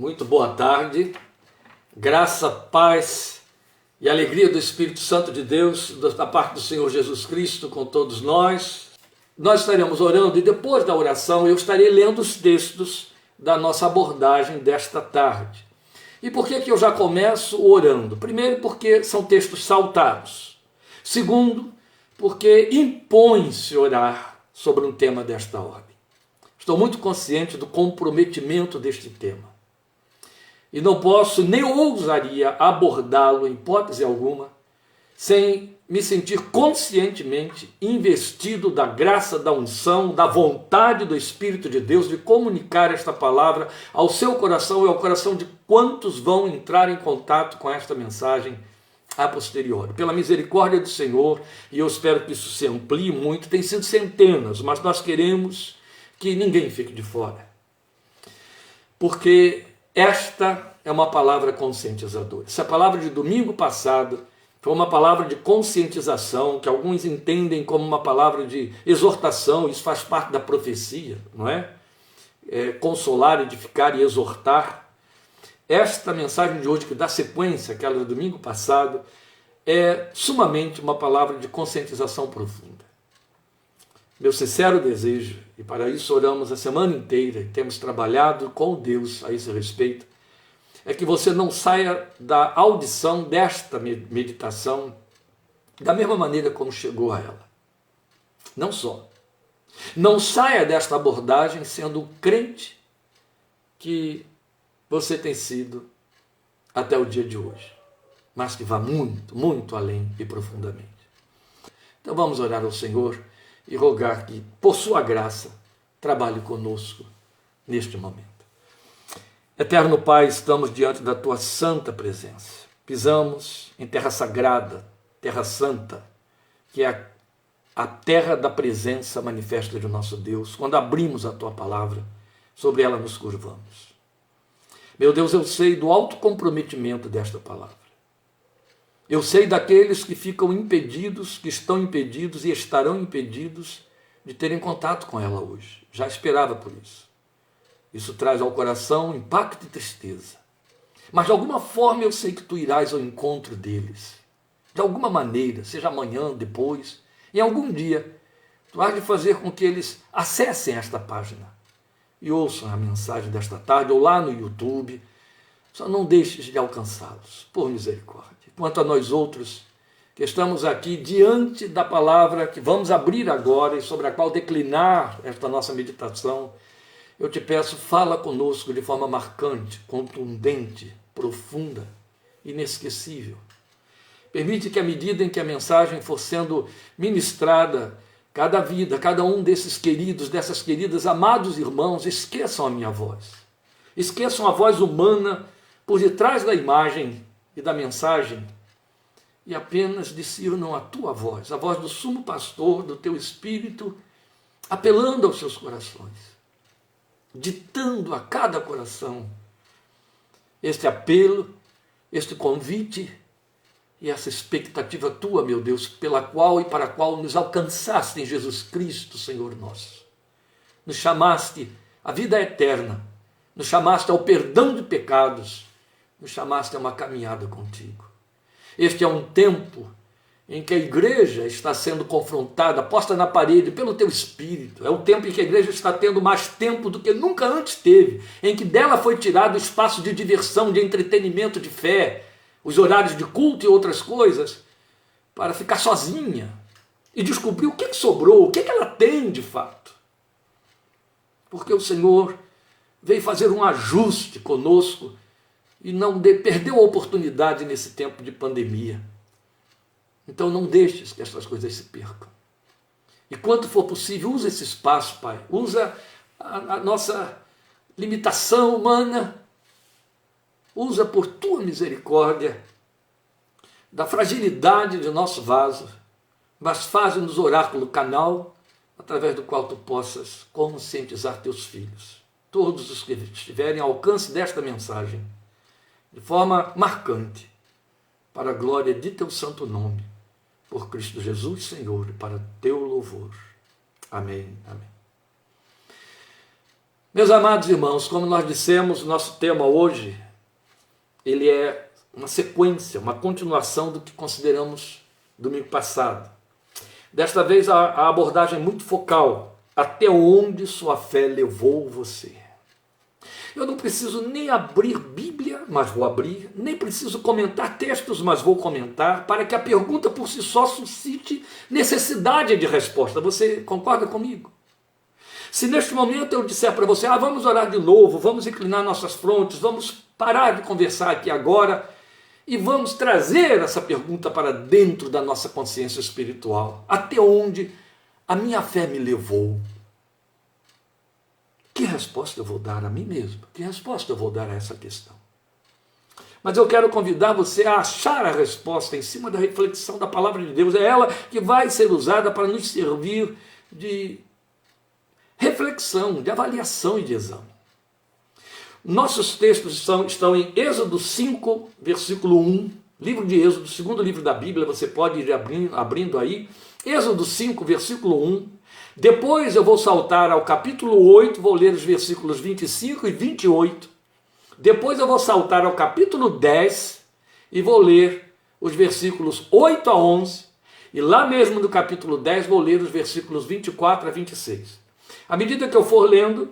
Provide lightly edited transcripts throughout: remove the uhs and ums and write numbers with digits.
Muito boa tarde, graça, paz e alegria do Espírito Santo de Deus, da parte do Senhor Jesus Cristo com todos nós. Nós estaremos orando e depois da oração eu estarei lendo os textos da nossa abordagem desta tarde. E por que eu já começo orando? Primeiro, porque são textos saltados. Segundo, porque impõe-se orar sobre um tema desta ordem. Estou muito consciente do comprometimento deste tema. E não posso, nem ousaria abordá-lo em hipótese alguma, sem me sentir conscientemente investido da graça, da unção, da vontade do Espírito de Deus de comunicar esta palavra ao seu coração e ao coração de quantos vão entrar em contato com esta mensagem a posteriori. Pela misericórdia do Senhor, e eu espero que isso se amplie muito, tem sido centenas, mas nós queremos que ninguém fique de fora. Porque esta é uma palavra conscientizadora. Essa palavra de domingo passado foi uma palavra de conscientização, que alguns entendem como uma palavra de exortação, isso faz parte da profecia, não é? Consolar, edificar e exortar. Esta mensagem de hoje, que dá sequência àquela do domingo passado, é sumamente uma palavra de conscientização profunda. Meu sincero desejo, e para isso oramos a semana inteira, e temos trabalhado com Deus a esse respeito, é que você não saia da audição desta meditação da mesma maneira como chegou a ela. Não só. Não saia desta abordagem sendo o crente que você tem sido até o dia de hoje, mas que vá muito, muito além e profundamente. Então vamos orar ao Senhor e rogar que, por sua graça, trabalhe conosco neste momento. Eterno Pai, estamos diante da Tua santa presença. Pisamos em terra sagrada, terra santa, que é a terra da presença manifesta de nosso Deus. Quando abrimos a Tua palavra, sobre ela nos curvamos. Meu Deus, eu sei do alto comprometimento desta palavra. Eu sei daqueles que ficam impedidos, que estão impedidos e estarão impedidos de terem contato com ela hoje. Já esperava por isso. Isso traz ao coração impacto e tristeza. Mas de alguma forma eu sei que Tu irás ao encontro deles. De alguma maneira, seja amanhã, depois, em algum dia, Tu has de fazer com que eles acessem esta página e ouçam a mensagem desta tarde, ou lá no YouTube. Só não deixes de alcançá-los, por misericórdia. Quanto a nós outros, que estamos aqui diante da palavra que vamos abrir agora e sobre a qual declinar esta nossa meditação, eu te peço, fala conosco de forma marcante, contundente, profunda, inesquecível. Permite que à medida em que a mensagem for sendo ministrada, cada vida, cada um desses queridos, dessas queridas, amados irmãos, esqueçam a minha voz. Esqueçam a voz humana por detrás da imagem e da mensagem e apenas discernam a Tua voz, a voz do sumo pastor, do Teu Espírito, apelando aos seus corações, ditando a cada coração este apelo, este convite e essa expectativa Tua, meu Deus, pela qual e para a qual nos alcançaste em Jesus Cristo, Senhor nosso. Nos chamaste à vida eterna, nos chamaste ao perdão de pecados, nos chamaste a uma caminhada contigo. Este é um tempo em que a igreja está sendo confrontada, posta na parede pelo Teu Espírito. É o tempo em que a igreja está tendo mais tempo do que nunca antes teve, em que dela foi tirado o espaço de diversão, de entretenimento, de fé, os horários de culto e outras coisas, para ficar sozinha e descobrir o que sobrou, o que ela tem de fato. Porque o Senhor veio fazer um ajuste conosco e não perdeu a oportunidade nesse tempo de pandemia. Então não deixes que essas coisas se percam. E quanto for possível, usa esse espaço, Pai. Usa a nossa limitação humana. Usa por Tua misericórdia, da fragilidade de nosso vaso, mas faz-nos orar pelo canal através do qual Tu possas conscientizar Teus filhos. Todos os que estiverem ao alcance desta mensagem, de forma marcante, para a glória de Teu santo nome, por Cristo Jesus, Senhor, e para Teu louvor. Amém. Amém. Meus amados irmãos, como nós dissemos, nosso tema hoje, ele é uma sequência, uma continuação do que consideramos domingo passado. Desta vez a abordagem é muito focal. Até onde sua fé levou você? Eu não preciso nem abrir Bíblia, mas vou abrir, nem preciso comentar textos, mas vou comentar, para que a pergunta por si só suscite necessidade de resposta. Você concorda comigo? Se neste momento eu disser para você, vamos orar de novo, vamos inclinar nossas frontes, vamos parar de conversar aqui agora e vamos trazer essa pergunta para dentro da nossa consciência espiritual. Até onde a minha fé me levou? Que resposta eu vou dar a mim mesmo? Que resposta eu vou dar a essa questão? Mas eu quero convidar você a achar a resposta em cima da reflexão da palavra de Deus. É ela que vai ser usada para nos servir de reflexão, de avaliação e de exame. Nossos textos estão em Êxodo 5, versículo 1, livro de Êxodo, segundo livro da Bíblia, você pode ir abrindo aí, Êxodo 5, versículo 1, depois eu vou saltar ao capítulo 8, vou ler os versículos 25 e 28, depois eu vou saltar ao capítulo 10 e vou ler os versículos 8 a 11, e lá mesmo no capítulo 10 vou ler os versículos 24 a 26. À medida que eu for lendo,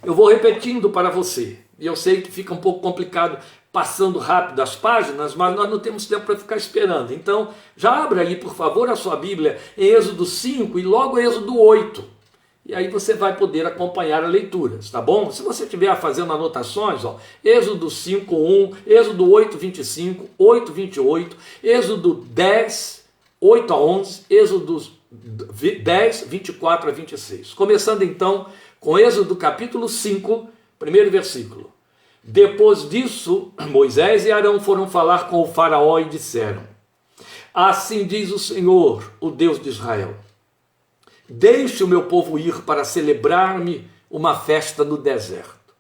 eu vou repetindo para você. E eu sei que fica um pouco complicado passando rápido as páginas, mas nós não temos tempo para ficar esperando. Então, já abra aí, por favor, a sua Bíblia em Êxodo 5 e logo Êxodo 8. E aí você vai poder acompanhar a leitura, tá bom? Se você estiver fazendo anotações, Êxodo 5, 1, Êxodo 8, 25, 8, 28, Êxodo 10, 8 a 11, Êxodo 10, 24 a 26. Começando então com Êxodo capítulo 5, primeiro versículo. Depois disso, Moisés e Arão foram falar com o faraó e disseram: assim diz o Senhor, o Deus de Israel, deixe o meu povo ir para celebrar-me uma festa no deserto.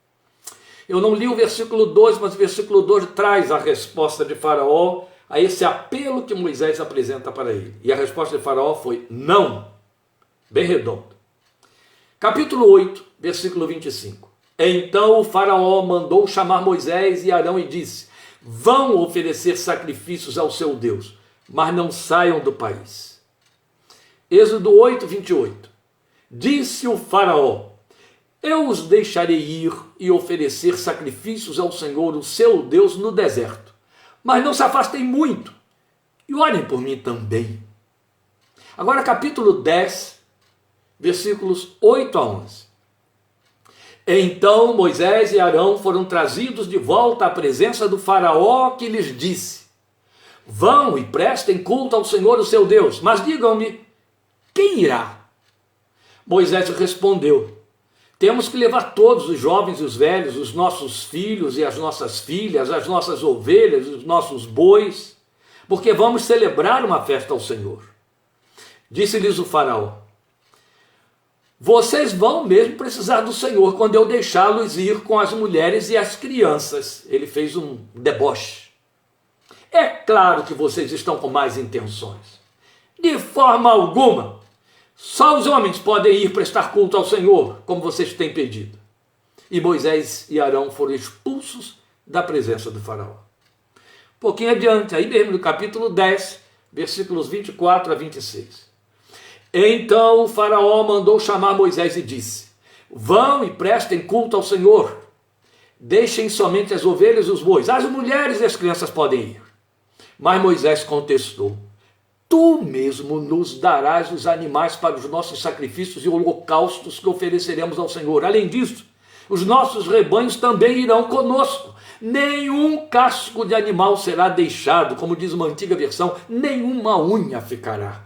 Eu não li o versículo 2, mas o versículo 2 traz a resposta de Faraó a esse apelo que Moisés apresenta para ele. E a resposta de Faraó foi não, bem redondo. Capítulo 8, versículo 25. Então o Faraó mandou chamar Moisés e Arão e disse: vão oferecer sacrifícios ao seu Deus, mas não saiam do país. Êxodo 8, 28. Disse o Faraó: eu os deixarei ir e oferecer sacrifícios ao Senhor, o seu Deus, no deserto. Mas não se afastem muito, e orem por mim também. Agora capítulo 10, versículos 8 a 11. Então Moisés e Arão foram trazidos de volta à presença do faraó, que lhes disse: vão e prestem culto ao Senhor, o seu Deus, mas digam-me, quem irá? Moisés respondeu: temos que levar todos os jovens e os velhos, os nossos filhos e as nossas filhas, as nossas ovelhas, os nossos bois, porque vamos celebrar uma festa ao Senhor. Disse-lhes o faraó: vocês vão mesmo precisar do Senhor quando eu deixá-los ir com as mulheres e as crianças. Ele fez um deboche. É claro que vocês estão com más intenções. De forma alguma. Só os homens podem ir prestar culto ao Senhor, como vocês têm pedido. E Moisés e Arão foram expulsos da presença do faraó. Um pouquinho adiante, aí mesmo no capítulo 10, versículos 24 a 26. Então o faraó mandou chamar Moisés e disse: vão e prestem culto ao Senhor. Deixem somente as ovelhas e os bois. As mulheres e as crianças podem ir. Mas Moisés contestou: tu mesmo nos darás os animais para os nossos sacrifícios e holocaustos que ofereceremos ao Senhor. Além disso, os nossos rebanhos também irão conosco. Nenhum casco de animal será deixado, como diz uma antiga versão, nenhuma unha ficará.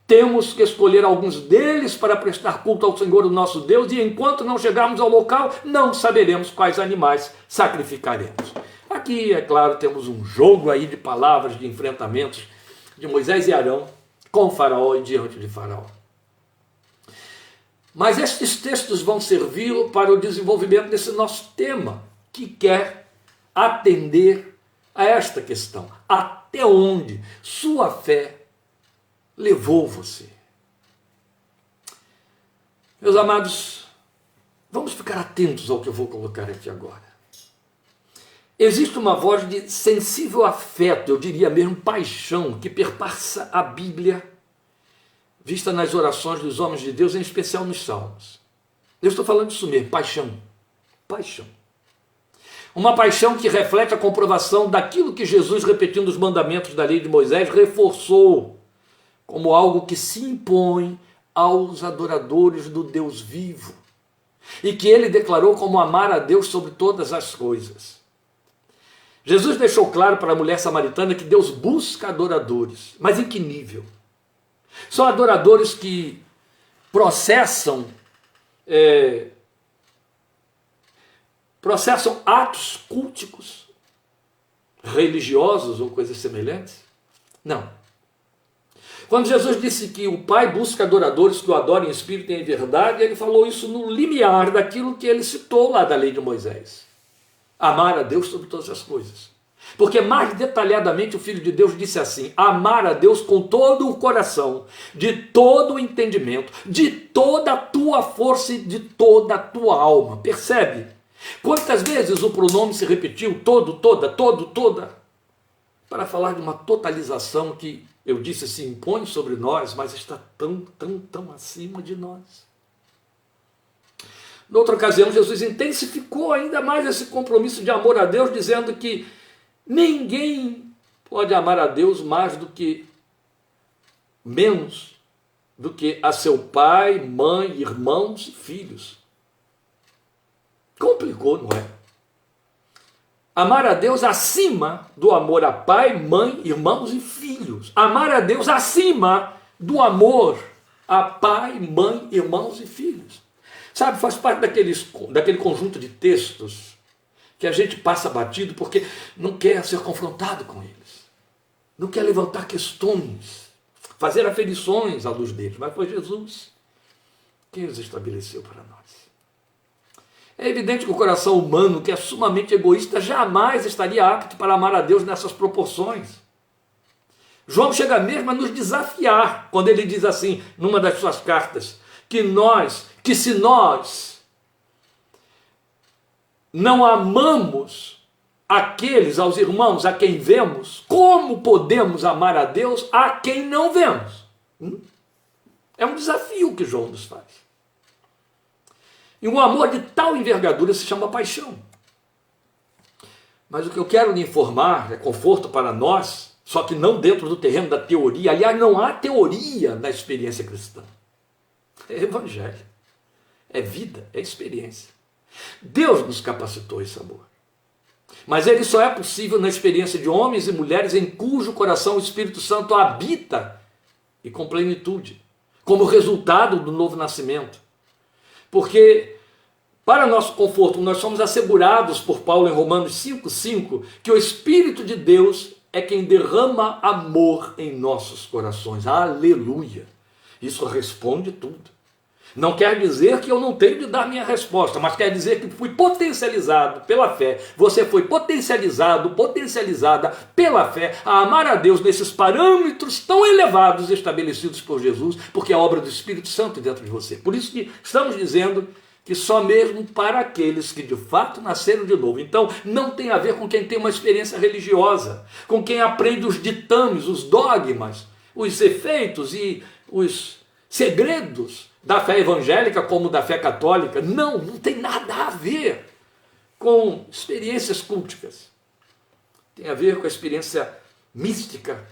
Temos que escolher alguns deles para prestar culto ao Senhor, o nosso Deus, e enquanto não chegarmos ao local, não saberemos quais animais sacrificaremos. Aqui, é claro, temos um jogo aí de palavras, de enfrentamentos de Moisés e Arão com o faraó e diante de faraó. Mas estes textos vão servir para o desenvolvimento desse nosso tema, que quer atender a esta questão. Até onde sua fé levou você? Meus amados, Vamos ficar atentos ao que eu vou colocar aqui agora. Existe uma voz de sensível afeto, eu diria mesmo paixão, que perpassa a Bíblia, vista nas orações dos homens de Deus, em especial nos Salmos. Eu estou falando disso mesmo, paixão. Paixão. Uma paixão que reflete a comprovação daquilo que Jesus, repetindo os mandamentos da lei de Moisés, reforçou como algo que se impõe aos adoradores do Deus vivo e que ele declarou como amar a Deus sobre todas as coisas. Jesus deixou claro para a mulher samaritana que Deus busca adoradores, mas em que nível? São adoradores que processam atos culticos, religiosos ou coisas semelhantes? Não. Quando Jesus disse que o Pai busca adoradores que o adorem em espírito e em verdade, ele falou isso no limiar daquilo que ele citou lá da lei de Moisés. Amar a Deus sobre todas as coisas. Porque mais detalhadamente o Filho de Deus disse assim: amar a Deus com todo o coração, de todo o entendimento, de toda a tua força e de toda a tua alma. Percebe? Quantas vezes o pronome se repetiu, todo, toda, todo, toda, para falar de uma totalização que, eu disse, se impõe sobre nós, mas está tão, tão, tão acima de nós. Noutra ocasião, Jesus intensificou ainda mais esse compromisso de amor a Deus, dizendo que ninguém pode amar a Deus menos do que a seu pai, mãe, irmãos e filhos. Complicou, não é? Amar a Deus acima do amor a pai, mãe, irmãos e filhos. Amar a Deus acima do amor a pai, mãe, irmãos e filhos. Sabe, faz parte daquele conjunto de textos que a gente passa batido porque não quer ser confrontado com eles. Não quer levantar questões, fazer aferições à luz deles. Mas foi Jesus quem os estabeleceu para nós. É evidente que o coração humano, que é sumamente egoísta, jamais estaria apto para amar a Deus nessas proporções. João chega mesmo a nos desafiar, quando ele diz assim, numa das suas cartas, que se nós não amamos aos irmãos a quem vemos, como podemos amar a Deus a quem não vemos? É um desafio que João nos faz. E um amor de tal envergadura se chama paixão. Mas o que eu quero lhe informar é conforto para nós, só que não dentro do terreno da teoria. Aliás, não há teoria na experiência cristã. É evangelho, é vida, é experiência. Deus nos capacitou esse amor. Mas ele só é possível na experiência de homens e mulheres em cujo coração o Espírito Santo habita e com plenitude, como resultado do novo nascimento. Porque, para nosso conforto, nós somos assegurados por Paulo em Romanos 5,5 que o Espírito de Deus é quem derrama amor em nossos corações. Aleluia! Isso responde tudo. Não quer dizer que eu não tenho de dar minha resposta, mas quer dizer que fui potencializado pela fé. Você foi potencializada pela fé a amar a Deus nesses parâmetros tão elevados estabelecidos por Jesus, porque é a obra do Espírito Santo dentro de você. Por isso que estamos dizendo que só mesmo para aqueles que de fato nasceram de novo. Então não tem a ver com quem tem uma experiência religiosa, com quem aprende os ditames, os dogmas, os efeitos e os segredos da fé evangélica como da fé católica. Não tem nada a ver com experiências culticas. Tem a ver com a experiência mística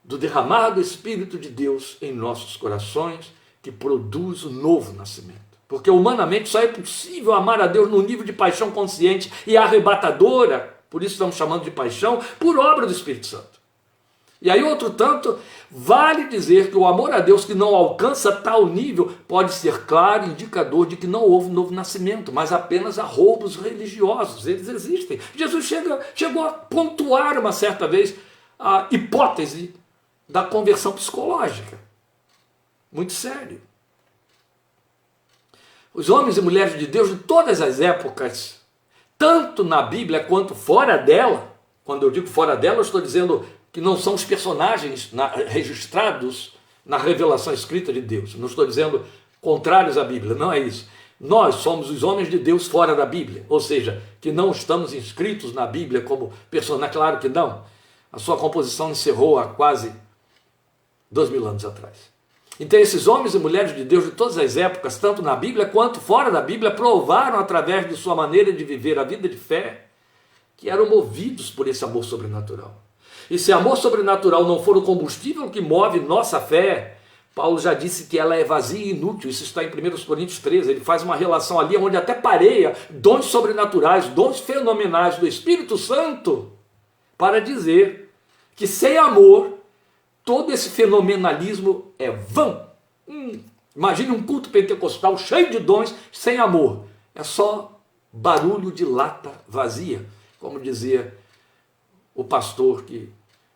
do derramado Espírito de Deus em nossos corações, que produz o novo nascimento. Porque humanamente só é possível amar a Deus no nível de paixão consciente e arrebatadora, por isso estamos chamando de paixão, por obra do Espírito Santo. E aí, outro tanto, vale dizer que o amor a Deus que não alcança tal nível pode ser claro indicador de que não houve novo nascimento, mas apenas arroubos religiosos. Eles existem. Jesus chegou a pontuar uma certa vez a hipótese da conversão psicológica. Muito sério. Os homens e mulheres de Deus de todas as épocas, tanto na Bíblia quanto fora dela, quando eu digo fora dela, eu estou dizendo que não são os personagens registrados na revelação escrita de Deus. Não estou dizendo contrários à Bíblia, não é isso. Nós somos os homens de Deus fora da Bíblia, ou seja, que não estamos inscritos na Bíblia como personagem. Claro que não. A sua composição encerrou há quase 2000 anos atrás. Então esses homens e mulheres de Deus de todas as épocas, tanto na Bíblia quanto fora da Bíblia, provaram através de sua maneira de viver a vida de fé, que eram movidos por esse amor sobrenatural. E se amor sobrenatural não for o combustível que move nossa fé, Paulo já disse que ela é vazia e inútil. Isso está em 1 Coríntios 13. Ele faz uma relação ali onde até pareia dons sobrenaturais, dons fenomenais do Espírito Santo, para dizer que sem amor, todo esse fenomenalismo é vão. Imagine um culto pentecostal cheio de dons, sem amor. É só barulho de lata vazia, como dizia o pastor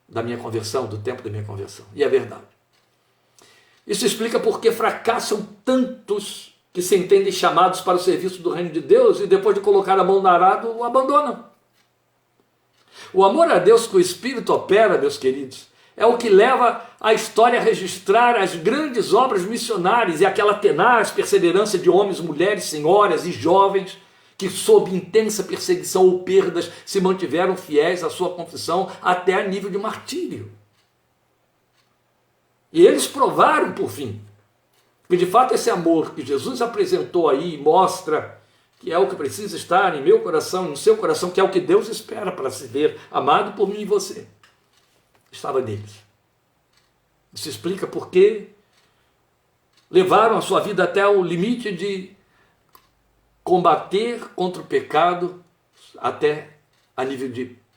da minha conversão, do tempo da minha conversão. E é verdade. Isso explica por que fracassam tantos que se entendem chamados para o serviço do reino de Deus e depois de colocar a mão no arado, o abandonam. O amor a Deus que o Espírito opera, meus queridos, é o que leva a história a registrar as grandes obras missionárias e aquela tenaz perseverança de homens, mulheres, senhoras e jovens que, sob intensa perseguição ou perdas, se mantiveram fiéis à sua confissão até a nível de martírio. E eles provaram, por fim, que de fato esse amor que Jesus apresentou aí mostra que é o que precisa estar em meu coração, no seu coração, que é o que Deus espera para se ver amado por mim e você. Estava neles. Isso explica por que levaram a sua vida até o limite de combater contra o pecado até a nível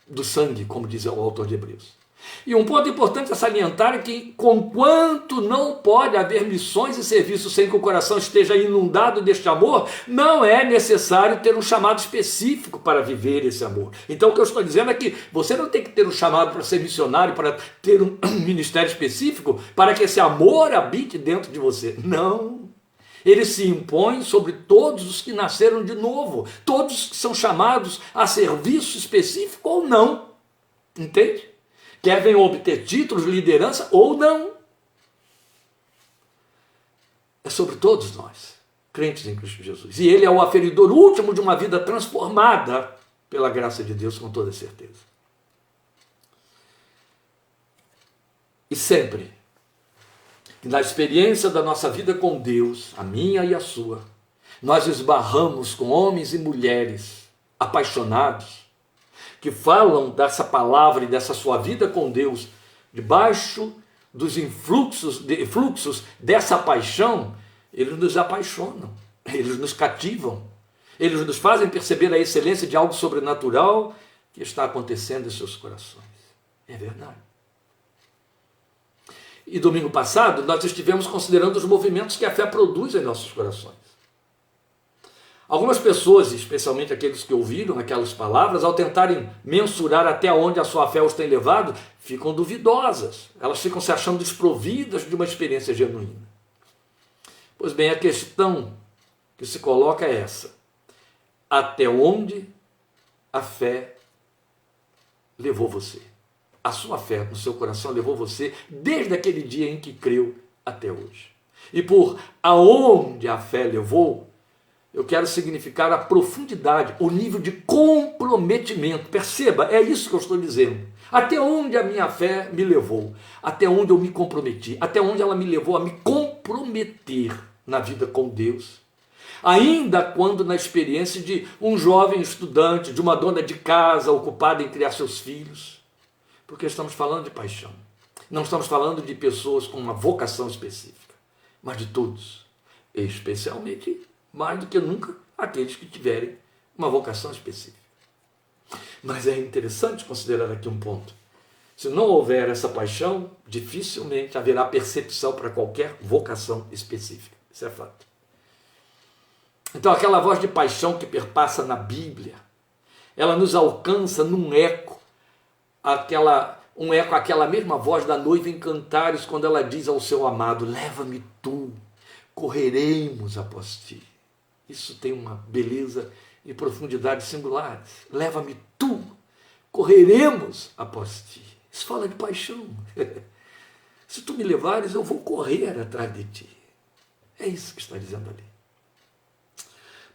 do sangue, como diz o autor de Hebreus. E um ponto importante a salientar é que, conquanto não pode haver missões e serviços sem que o coração esteja inundado deste amor, não é necessário ter um chamado específico para viver esse amor. Então o que eu estou dizendo é que você não tem que ter um chamado para ser missionário, para ter um ministério específico, para que esse amor habite dentro de você. Não. Ele se impõe sobre todos os que nasceram de novo, todos que são chamados a serviço específico ou não. Entende? Quer venham obter títulos de liderança ou não. É sobre todos nós, crentes em Cristo Jesus. E Ele é o aferidor último de uma vida transformada pela graça de Deus, com toda certeza. E sempre, na experiência da nossa vida com Deus, a minha e a sua, nós esbarramos com homens e mulheres apaixonados, que falam dessa palavra e dessa sua vida com Deus, debaixo dos fluxos dessa paixão, eles nos apaixonam, eles nos cativam, eles nos fazem perceber a excelência de algo sobrenatural que está acontecendo em seus corações. É verdade. E domingo passado nós estivemos considerando os movimentos que a fé produz em nossos corações. Algumas pessoas, especialmente aqueles que ouviram aquelas palavras, ao tentarem mensurar até onde a sua fé os tem levado, ficam duvidosas. Elas ficam se achando desprovidas de uma experiência genuína. Pois bem, a questão que se coloca é essa: até onde a fé levou você? A sua fé no seu coração levou você desde aquele dia em que creu até hoje. E por aonde a fé levou, eu quero significar a profundidade, o nível de comprometimento. Perceba, é isso que eu estou dizendo. Até onde a minha fé me levou, até onde eu me comprometi, até onde ela me levou a me comprometer na vida com Deus. Ainda quando na experiência de um jovem estudante, de uma dona de casa ocupada em criar seus filhos. Porque estamos falando de paixão. Não estamos falando de pessoas com uma vocação específica, mas de todos, especialmente mais do que nunca aqueles que tiverem uma vocação específica. Mas é interessante considerar aqui um ponto. Se não houver essa paixão, dificilmente haverá percepção para qualquer vocação específica. Isso é fato. Então aquela voz de paixão que perpassa na Bíblia, ela nos alcança num eco, aquela mesma voz da noiva em Cantares, quando ela diz ao seu amado: leva-me tu, correremos após ti. Isso tem uma beleza e profundidade singulares. Leva-me tu, correremos após ti. Isso fala de paixão. Se tu me levares, eu vou correr atrás de ti. É isso que está dizendo ali.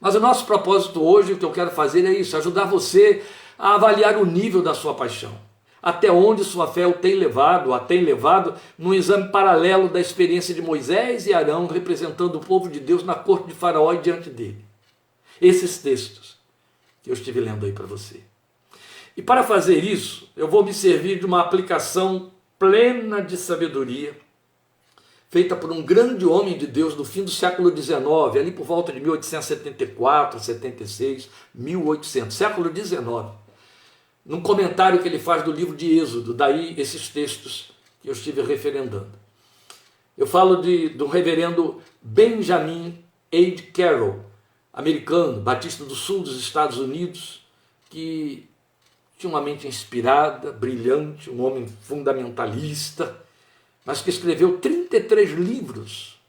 Mas o nosso propósito hoje, o que eu quero fazer é isso, ajudar você a avaliar o nível da sua paixão. Até onde sua fé o tem levado, a tem levado num exame paralelo da experiência de Moisés e Arão representando o povo de Deus na corte de Faraó e diante dele. Esses textos que eu estive lendo aí para você. E para fazer isso, eu vou me servir de uma aplicação plena de sabedoria, feita por um grande homem de Deus do fim do século XIX, ali por volta de 1874, 76, 1800, século XIX. Num comentário que ele faz do livro de Êxodo, daí esses textos que eu estive referendando. Eu falo do reverendo Benjamin Aide Carroll, americano, batista do sul dos Estados Unidos, que tinha uma mente inspirada, brilhante, um homem fundamentalista, mas que escreveu 33 livros.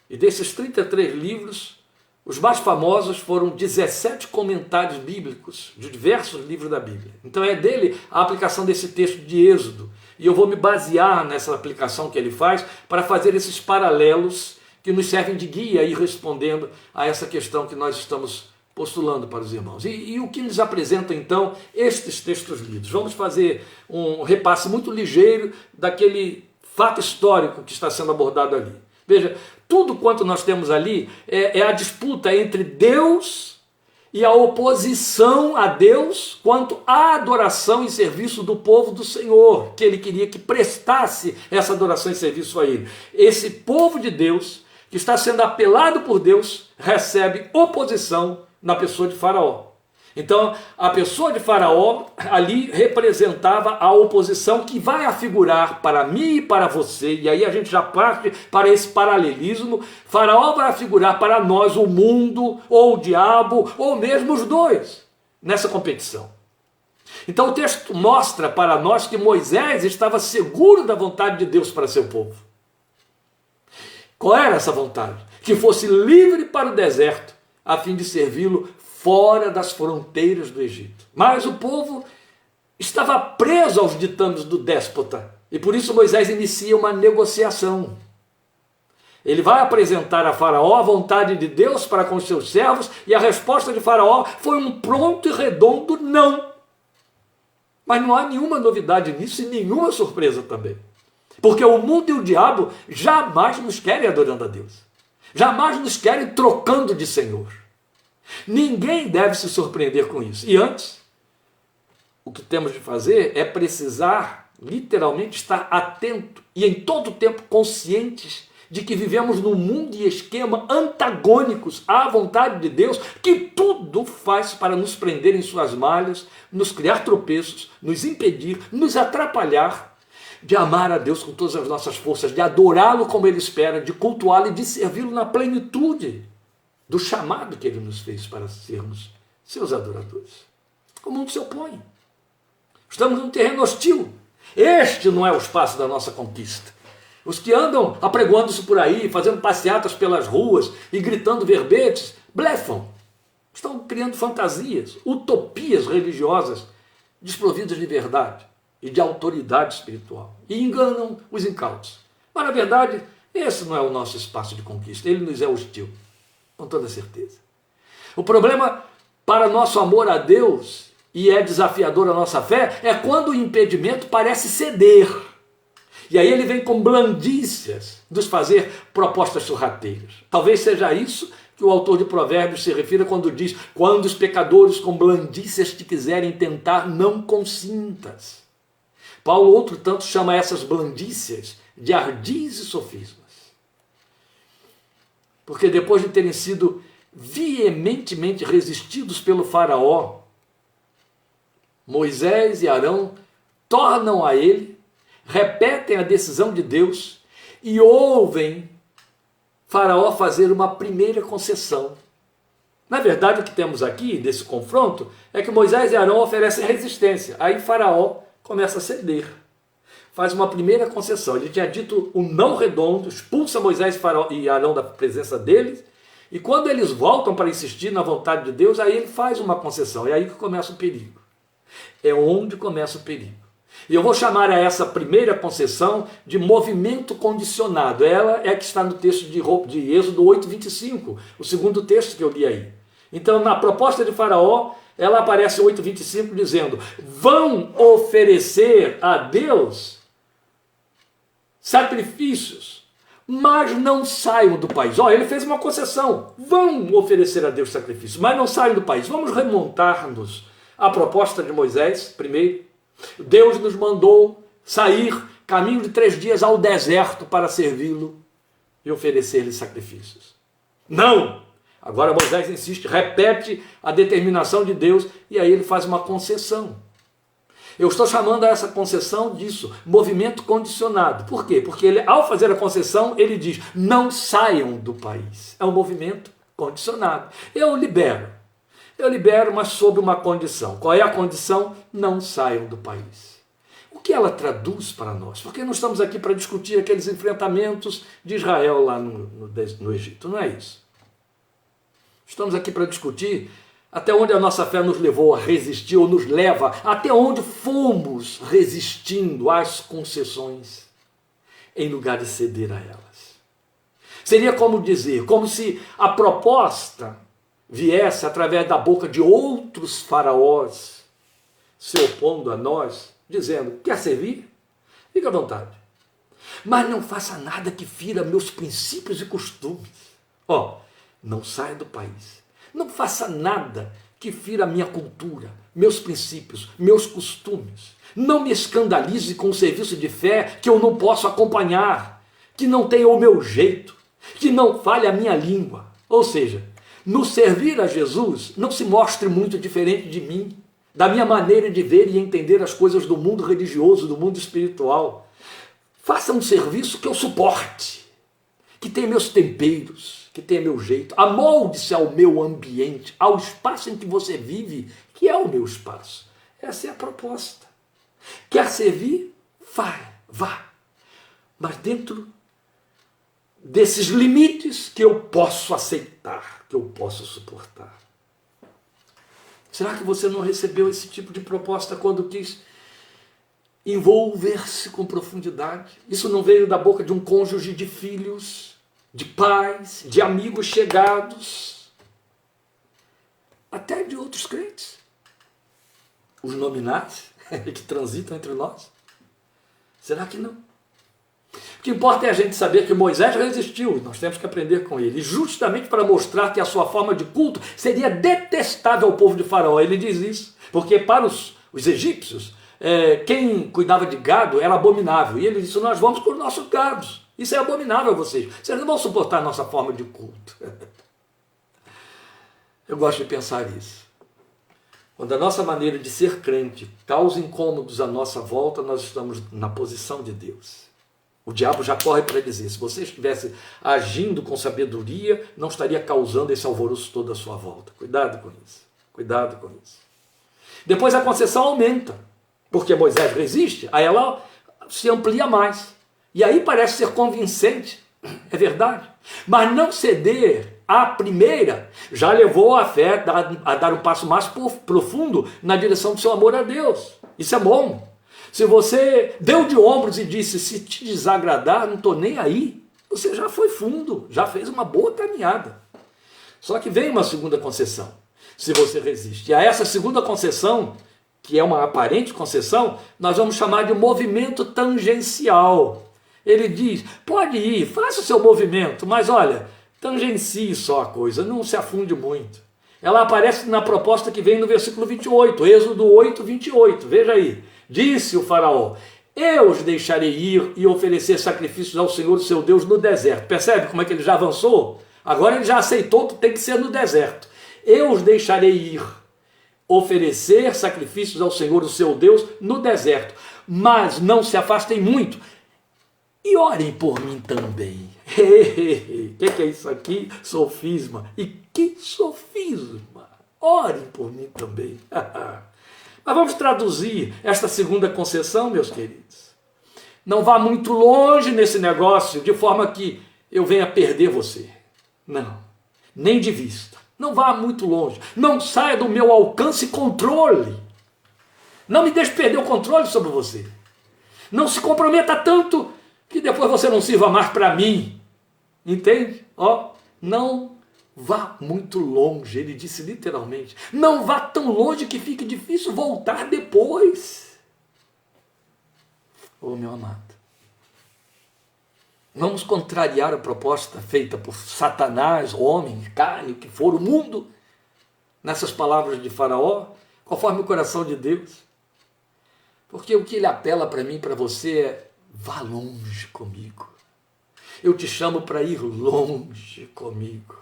E desses 33 livros, os mais famosos foram 17 comentários bíblicos de diversos livros da Bíblia. Então é dele a aplicação desse texto de Êxodo. E eu vou me basear nessa aplicação que ele faz para fazer esses paralelos que nos servem de guia e respondendo a essa questão que nós estamos postulando para os irmãos. E o que nos apresenta então estes textos lidos? Vamos fazer um repasse muito ligeiro daquele fato histórico que está sendo abordado ali. Veja, tudo quanto nós temos ali é a disputa entre Deus e a oposição a Deus quanto à adoração e serviço do povo do Senhor, que ele queria que prestasse essa adoração e serviço a ele. Esse povo de Deus, que está sendo apelado por Deus, recebe oposição na pessoa de Faraó. Então, a pessoa de Faraó ali representava a oposição que vai afigurar para mim e para você, e aí a gente já parte para esse paralelismo. Faraó vai afigurar para nós o mundo, ou o diabo, ou mesmo os dois, nessa competição. Então o texto mostra para nós que Moisés estava seguro da vontade de Deus para seu povo. Qual era essa vontade? Que fosse livre para o deserto, a fim de servi-lo fora das fronteiras do Egito. Mas o povo estava preso aos ditames do déspota, e por isso Moisés inicia uma negociação. Ele vai apresentar a Faraó a vontade de Deus para com os seus servos, e a resposta de Faraó foi um pronto e redondo não. Mas não há nenhuma novidade nisso e nenhuma surpresa também. Porque o mundo e o diabo jamais nos querem adorando a Deus. Jamais nos querem trocando de Senhor. Ninguém deve se surpreender com isso. E antes, o que temos de fazer é precisar, literalmente, estar atento e em todo tempo conscientes de que vivemos num mundo e esquema antagônicos à vontade de Deus, que tudo faz para nos prender em suas malhas, nos criar tropeços, nos impedir, nos atrapalhar de amar a Deus com todas as nossas forças, de adorá-lo como Ele espera, de cultuá-lo e de servi-lo na plenitude do chamado que Ele nos fez para sermos seus adoradores. O mundo se opõe. Estamos num terreno hostil. Este não é o espaço da nossa conquista. Os que andam apregoando-se por aí, fazendo passeatas pelas ruas e gritando verbetes, blefam. Estão criando fantasias, utopias religiosas, desprovidas de verdade e de autoridade espiritual. E enganam os incautos. Mas, na verdade, esse não é o nosso espaço de conquista. Ele nos é hostil. Com toda certeza. O problema para nosso amor a Deus, e é desafiador a nossa fé, é quando o impedimento parece ceder. E aí ele vem com blandícias nos fazer propostas sorrateiras. Talvez seja isso que o autor de Provérbios se refira quando diz: quando os pecadores com blandícias te quiserem tentar, não consintas. Paulo, outro tanto, chama essas blandícias de ardis e sofismas. Porque depois de terem sido veementemente resistidos pelo Faraó, Moisés e Arão tornam a ele, repetem a decisão de Deus e ouvem Faraó fazer uma primeira concessão. Na verdade, o que temos aqui desse confronto é que Moisés e Arão oferecem resistência. Aí Faraó começa a ceder. Faz uma primeira concessão. Ele tinha dito o não redondo, expulsa Moisés e Arão da presença deles, e quando eles voltam para insistir na vontade de Deus, aí ele faz uma concessão. É aí que começa o perigo. É onde começa o perigo. E eu vou chamar a essa primeira concessão de movimento condicionado. Ela é que está no texto de Êxodo 8:25, o segundo texto que eu li aí. Então, na proposta de Faraó, ela aparece em 8:25 dizendo: vão oferecer a Deus sacrifícios, mas não saiam do país. Olha, ele fez uma concessão: vão oferecer a Deus sacrifícios, mas não saiam do país. Vamos remontar-nos à proposta de Moisés. Primeiro, Deus nos mandou sair caminho de 3 dias ao deserto para servi-lo e oferecer-lhe sacrifícios. Não! Agora Moisés insiste, repete a determinação de Deus, e aí ele faz uma concessão. Eu estou chamando a essa concessão disso, movimento condicionado. Por quê? Porque ele, ao fazer a concessão, ele diz: não saiam do país. É um movimento condicionado. Eu libero, mas sob uma condição. Qual é a condição? Não saiam do país. O que ela traduz para nós? Porque não estamos aqui para discutir aqueles enfrentamentos de Israel lá no Egito, não é isso. Estamos aqui para discutir até onde a nossa fé nos levou a resistir, ou nos leva, até onde fomos resistindo às concessões, em lugar de ceder a elas. Seria como dizer, como se a proposta viesse através da boca de outros faraós, se opondo a nós, dizendo: quer servir? Fica à vontade. Mas não faça nada que fira meus princípios e costumes. Não saia do país. Não faça nada que fira a minha cultura, meus princípios, meus costumes. Não me escandalize com um serviço de fé que eu não posso acompanhar, que não tenha o meu jeito, que não fale a minha língua. Ou seja, no servir a Jesus, não se mostre muito diferente de mim, da minha maneira de ver e entender as coisas do mundo religioso, do mundo espiritual. Faça um serviço que eu suporte, que tenha meus temperos, que tenha meu jeito. Amolde-se ao meu ambiente, ao espaço em que você vive, que é o meu espaço. Essa é a proposta. Quer servir? Vá. Mas dentro desses limites que eu posso aceitar, que eu posso suportar. Será que você não recebeu esse tipo de proposta quando quis envolver-se com profundidade? Isso não veio da boca de um cônjuge de filhos, de pais, de amigos chegados, até de outros crentes, os nominais que transitam entre nós? Será que não? O que importa é a gente saber que Moisés resistiu, nós temos que aprender com ele, justamente para mostrar que a sua forma de culto seria detestável ao povo de Faraó. Ele diz isso, porque para os egípcios, quem cuidava de gado era abominável, e ele disse: nós vamos com os nossos gados. Isso é abominável a vocês não vão suportar a nossa forma de culto. Eu gosto de pensar isso. Quando a nossa maneira de ser crente causa incômodos à nossa volta, nós estamos na posição de Deus. O diabo já corre para dizer: se você estivesse agindo com sabedoria, não estaria causando esse alvoroço todo à sua volta. Cuidado com isso. Cuidado com isso. Depois a concessão aumenta, porque Moisés resiste, aí ela se amplia mais. E aí parece ser convincente, é verdade. Mas não ceder à primeira já levou a fé a dar um passo mais profundo na direção do seu amor a Deus. Isso é bom. Se você deu de ombros e disse: se te desagradar, não estou nem aí, você já foi fundo, já fez uma boa caminhada. Só que vem uma segunda concessão, se você resiste. E a essa segunda concessão, que é uma aparente concessão, nós vamos chamar de movimento tangencial. Ele diz: pode ir, faça o seu movimento, mas olha, tangencie só a coisa, não se afunde muito. Ela aparece na proposta que vem no versículo 28, Êxodo 8, 28, veja aí. Disse o faraó: eu os deixarei ir e oferecer sacrifícios ao Senhor, seu Deus, no deserto. Percebe como é que ele já avançou? Agora ele já aceitou que tem que ser no deserto. Eu os deixarei ir, oferecer sacrifícios ao Senhor, o seu Deus, no deserto. Mas não se afastem muito. E orem por mim também. O que é isso aqui? Sofisma. E que sofisma! Orem por mim também. Mas vamos traduzir esta segunda concessão, meus queridos. Não vá muito longe nesse negócio, de forma que eu venha perder você. Não, nem de vista. Não vá muito longe. Não saia do meu alcance e controle. Não me deixe perder o controle sobre você. Não se comprometa tanto que depois você não sirva mais para mim. Entende? Não vá muito longe, ele disse literalmente. Não vá tão longe que fique difícil voltar depois. Oh, meu amado, vamos contrariar a proposta feita por Satanás, homem, carne, o que for, o mundo, nessas palavras de Faraó, conforme o coração de Deus. Porque o que ele apela para mim e para você é: vá longe comigo. Eu te chamo para ir longe comigo.